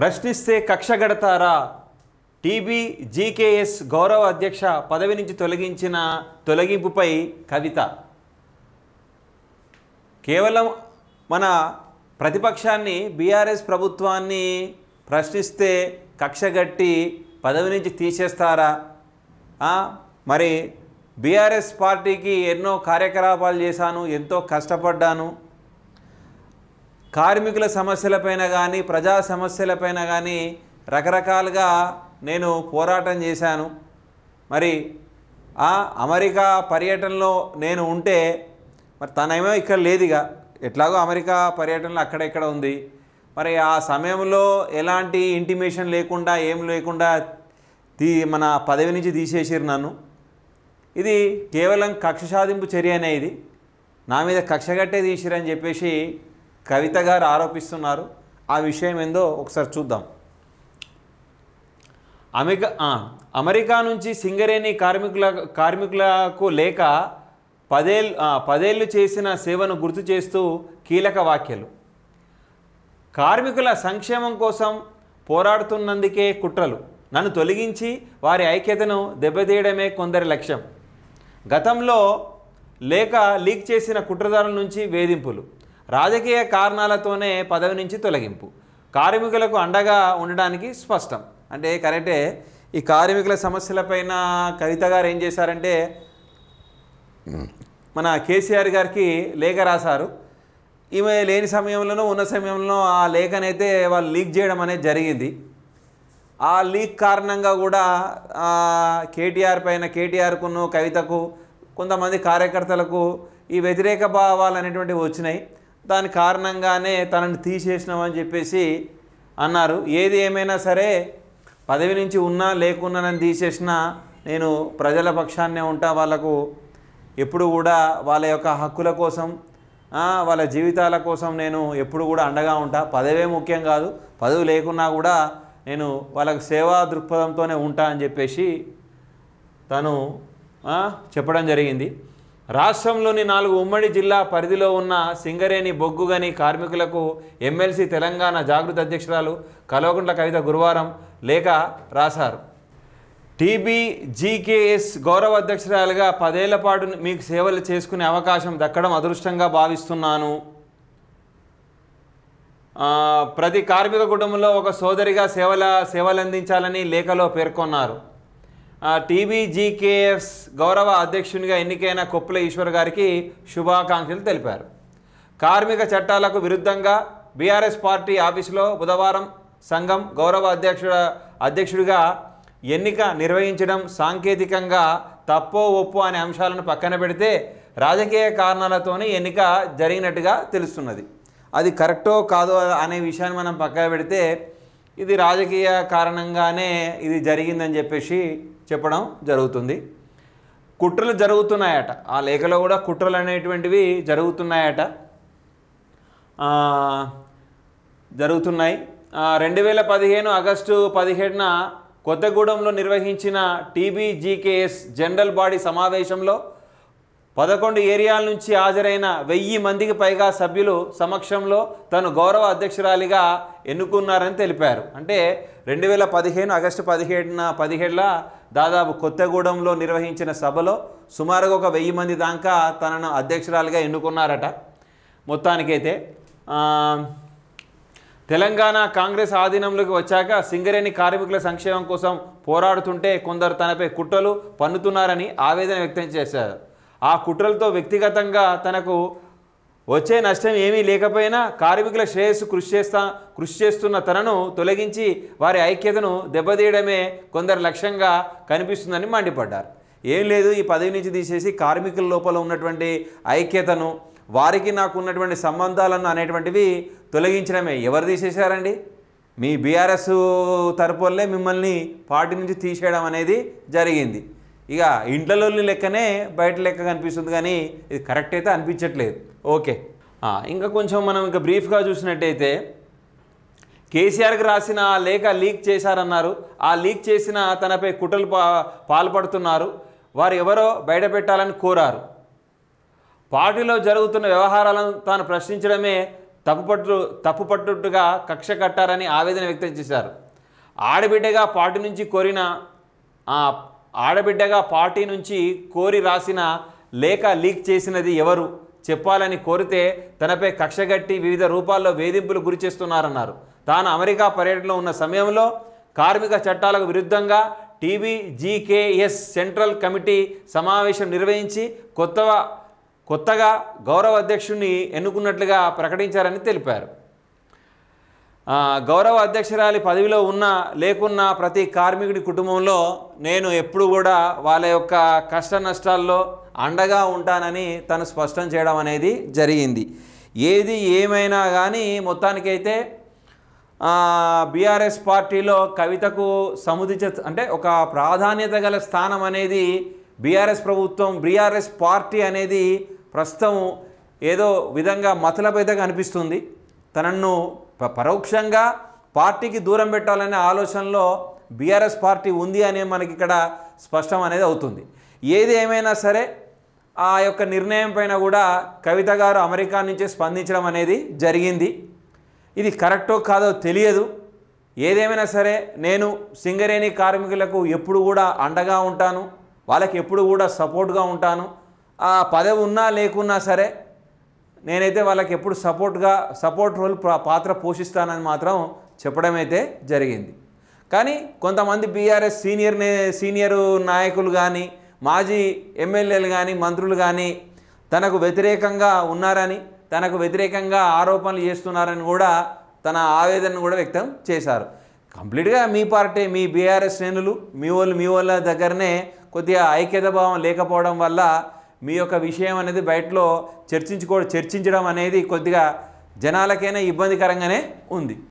ప్రశ్నిస్తే కక్ష గడతారా? TB GKS గౌరవ అధ్యక్ష పదవి నుంచి తొలగింపుపై కవిత. కేవలం మన ప్రతిపక్షాన్ని బీఆర్ఎస్ ప్రభుత్వాన్ని ప్రశ్నిస్తే కక్షగట్టి పదవి నుంచి తీసేస్తారా? మరి బీఆర్ఎస్ పార్టీకి ఎన్నో కార్యకలాపాలు చేశాను, ఎంతో కష్టపడ్డాను, కార్మికుల సమస్యలపైన కానీ ప్రజా సమస్యలపైన కానీ రకరకాలుగా నేను పోరాటం చేశాను. మరి అమెరికా పర్యటనలో నేను ఉంటే మరి తనేమో ఇక్కడ లేదుగా, ఎట్లాగో అమెరికా పర్యటనలో అక్కడెక్కడ ఉంది. మరి ఆ సమయంలో ఎలాంటి ఇంటిమేషన్ లేకుండా ఏం లేకుండా మన పదవి నుంచి తీసేసారు నన్ను. ఇది కేవలం కక్ష సాధింపు చర్య అనే, ఇది నా మీద కక్షగట్టే తీసిరని చెప్పేసి కవిత గారు ఆరోపిస్తున్నారు. ఆ విషయం ఏందో ఒకసారి చూద్దాం. అమెరికా నుంచి సింగరేణి కార్మికులకు లేక 10 ఏళ్ళు చేసిన సేవను గుర్తు చేస్తూ కీలక వ్యాఖ్యలు. కార్మికుల సంక్షేమం కోసం పోరాడుతున్నందుకే కుట్రలు, నన్ను తొలగించి వారి ఐక్యతను దెబ్బతీయడమే కొందరి లక్ష్యం. గతంలో లీక్ చేసిన కుట్రదారుల నుంచి వేధింపులు, రాజకీయ కారణాలతోనే పదవి నుంచి తొలగింపు, కార్మికులకు అండగా ఉండడానికి స్పష్టం. అంటే కరెక్టే. ఈ కార్మికుల సమస్యలపైన కవిత గారు ఏం చేశారంటే మన కేసీఆర్ గారికి లేఖ రాశారు. ఈమె లేని సమయంలోనూ ఉన్న సమయంలో ఆ లేఖనైతే వాళ్ళు లీక్ చేయడం అనేది జరిగింది. ఆ లీక్ కారణంగా కూడా కేటీఆర్కును కవితకు కొంతమంది కార్యకర్తలకు ఈ వ్యతిరేక భావాలు అనేటువంటివి వచ్చినాయి. దాని కారణంగానే తనని తీసేసినామని చెప్పేసి అన్నారు. ఏది ఏమైనా సరే పదవి నుంచి ఉన్నా లేకున్నా నన్ను తీసేసినా నేను ప్రజల పక్షాన్నే ఉంటా. వాళ్ళకు ఎప్పుడు కూడా వాళ్ళ యొక్క హక్కుల కోసం వాళ్ళ జీవితాల కోసం నేను ఎప్పుడు కూడా అండగా ఉంటా. పదవే ముఖ్యం కాదు, పదవి లేకున్నా కూడా నేను వాళ్ళకు సేవా దృక్పథంతోనే ఉంటా అని చెప్పేసి తను చెప్పడం జరిగింది. రాష్ట్రంలోని 4 ఉమ్మడి జిల్లా పరిధిలో ఉన్న సింగరేణి బొగ్గుగని కార్మికులకు ఎమ్మెల్సీ తెలంగాణ జాగృతి అధ్యక్షురాలు కల్వకుంట్ల కవిత గురువారం లేఖ రాశారు. టీబీ జీకేఎస్ గౌరవ అధ్యక్షురాలుగా 10 ఏళ్ల పాటు మీకు సేవలు చేసుకునే అవకాశం దక్కడం అదృష్టంగా భావిస్తున్నాను. ప్రతి కార్మిక కుటుంబంలో ఒక సోదరిగా సేవలందించాలని లేఖలో పేర్కొన్నారు. టీబీజీకేఎస్ గౌరవ అధ్యక్షునిగా ఎన్నికైన కొప్పుల ఈశ్వర్ గారికి శుభాకాంక్షలు తెలిపారు. కార్మిక చట్టాలకు విరుద్ధంగా బీఆర్ఎస్ పార్టీ ఆఫీసులో బుధవారం సంఘం గౌరవ అధ్యక్షుడిగా ఎన్నిక నిర్వహించడం సాంకేతికంగా తప్పో ఒప్పో అనే అంశాలను పక్కన పెడితే రాజకీయ కారణాలతోనే ఎన్నిక జరిగినట్టుగా తెలుస్తున్నది. అది కరెక్టో కాదో అనే విషయాన్ని మనం పక్కన పెడితే ఇది రాజకీయ కారణంగానే ఇది జరిగిందని చెప్పేసి చెప్పడం జరుగుతుంది. కుట్రలు జరుగుతున్నాయట, ఆ లేఖలో కూడా కుట్రలు అనేటువంటివి జరుగుతున్నాయి. 2015 ఆగస్టు 17న కొత్తగూడెంలో నిర్వహించిన టీబీజీకేఎస్ జనరల్ బాడీ సమావేశంలో 11 ఏరియాల నుంచి హాజరైన 1000 మందికి పైగా సభ్యులు సమక్షంలో తను గౌరవ అధ్యక్షురాలిగా ఎన్నుకున్నారని తెలిపారు. అంటే 2015 ఆగస్టు 17న దాదాపు కొత్తగూడెంలో నిర్వహించిన సభలో సుమారుగా ఒక 1000 మంది దాకా తనను అధ్యక్షురాలిగా ఎన్నుకున్నారట. మొత్తానికైతే తెలంగాణ కాంగ్రెస్ ఆధీనంలోకి వచ్చాక సింగరేణి కార్మికుల సంక్షేమం కోసం పోరాడుతుంటే కొందరు తనపై కుట్రలు పన్నుతున్నారని ఆవేదన వ్యక్తం చేశారు. ఆ కుట్రలతో వ్యక్తిగతంగా తనకు వచ్చే నష్టం ఏమీ లేకపోయినా కార్మికుల శ్రేయస్సు కృషి చేస్తున్న తనను తొలగించి వారి ఐక్యతను దెబ్బతీయడమే కొందరు లక్ష్యంగా కనిపిస్తుందని మండిపడ్డారు. ఏం లేదు, ఈ పదవి నుంచి తీసేసి కార్మికుల లోపల ఉన్నటువంటి ఐక్యతను, వారికి నాకు ఉన్నటువంటి సంబంధాలను అనేటువంటివి తొలగించడమే. ఎవరు తీసేశారండి? మీ బీఆర్ఎస్ తరపులే మిమ్మల్ని పార్టీ నుంచి తీసేయడం అనేది జరిగింది. ఇక ఇంట్లోని లెక్కనే బయట లెక్క కనిపిస్తుంది, కానీ ఇది కరెక్ట్ అయితే అనిపించట్లేదు. ఓకే, ఇంకా కొంచెం మనం ఇంకా బ్రీఫ్గా చూసినట్టయితే కేసీఆర్కి రాసిన ఆ లేఖ లీక్ చేశారన్నారు. ఆ లీక్ చేసిన తనపై కుట్రలు పాల్పడుతున్నారు. వారు ఎవరో బయటపెట్టాలని కోరారు. పార్టీలో జరుగుతున్న వ్యవహారాలను తాను ప్రశ్నించడమే తప్పుపట్టుగా కక్ష కట్టారని ఆవేదన వ్యక్తం చేశారు. ఆడబిడ్డగా పార్టీ నుంచి కోరి రాసిన లేఖ లీక్ చేసినది ఎవరు చెప్పాలని కోరితే తనపై కక్షగట్టి వివిధ రూపాల్లో వేధింపులు గురి చేస్తున్నారన్నారు. తాను అమెరికా పర్యటనలో ఉన్న సమయంలో కార్మిక చట్టాలకు విరుద్ధంగా TBGKS సెంట్రల్ కమిటీ సమావేశం నిర్వహించి కొత్తగా గౌరవ అధ్యక్షుడిని ఎన్నుకున్నట్లుగా ప్రకటించారని తెలిపారు. గౌరవ అధ్యక్షురాలి పదవిలో లేకున్నా ప్రతి కార్మికుడి కుటుంబంలో నేను ఎప్పుడు కూడా వాళ్ళ యొక్క కష్ట నష్టాల్లో అండగా ఉంటానని తను స్పష్టం చేయడం అనేది జరిగింది. ఏది ఏమైనా కానీ మొత్తానికైతే బీఆర్ఎస్ పార్టీలో కవితకు అంటే ఒక ప్రాధాన్యత గల స్థానం అనేది బీఆర్ఎస్ పార్టీ అనేది ప్రస్తుతం ఏదో విధంగా మతలబైతగా అనిపిస్తుంది. తనను పరోక్షంగా పార్టీకి దూరం పెట్టాలనే ఆలోచనలో బీఆర్ఎస్ పార్టీ ఉంది అనే మనకి ఇక్కడ స్పష్టం అనేది అవుతుంది. ఏది ఏమైనా సరే ఆ యొక్క నిర్ణయం పైన కూడా కవిత గారు అమెరికా నుంచే స్పందించడం అనేది జరిగింది. ఇది కరెక్టో కాదో తెలియదు. ఏదేమైనా సరే నేను సింగరేణి కార్మికులకు ఎప్పుడు కూడా అండగా ఉంటాను, వాళ్ళకి ఎప్పుడు కూడా సపోర్ట్గా ఉంటాను. ఆ పదవి ఉన్నా లేకున్నా సరే నేనైతే వాళ్ళకి ఎప్పుడు సపోర్ట్ రోల్ పాత్ర పోషిస్తానని మాత్రం చెప్పడం అయితే జరిగింది. కానీ కొంతమంది బీఆర్ఎస్ సీనియర్ నాయకులు కానీ మాజీ ఎమ్మెల్యేలు కానీ మంత్రులు కానీ తనకు వ్యతిరేకంగా ఉన్నారని, తనకు వ్యతిరేకంగా ఆరోపణలు చేస్తున్నారని కూడా తన ఆవేదనను కూడా వ్యక్తం చేశారు. కంప్లీట్గా మీ పార్టీ, మీ బీఆర్ఎస్ శ్రేణులు మీ వాళ్ళ దగ్గరనే కొద్దిగా ఐక్యత భావం లేకపోవడం వల్ల మీ యొక్క విషయం అనేది బయటలో చర్చించడం అనేది కొద్దిగా జనాలకైనా ఇబ్బందికరంగానే ఉంది.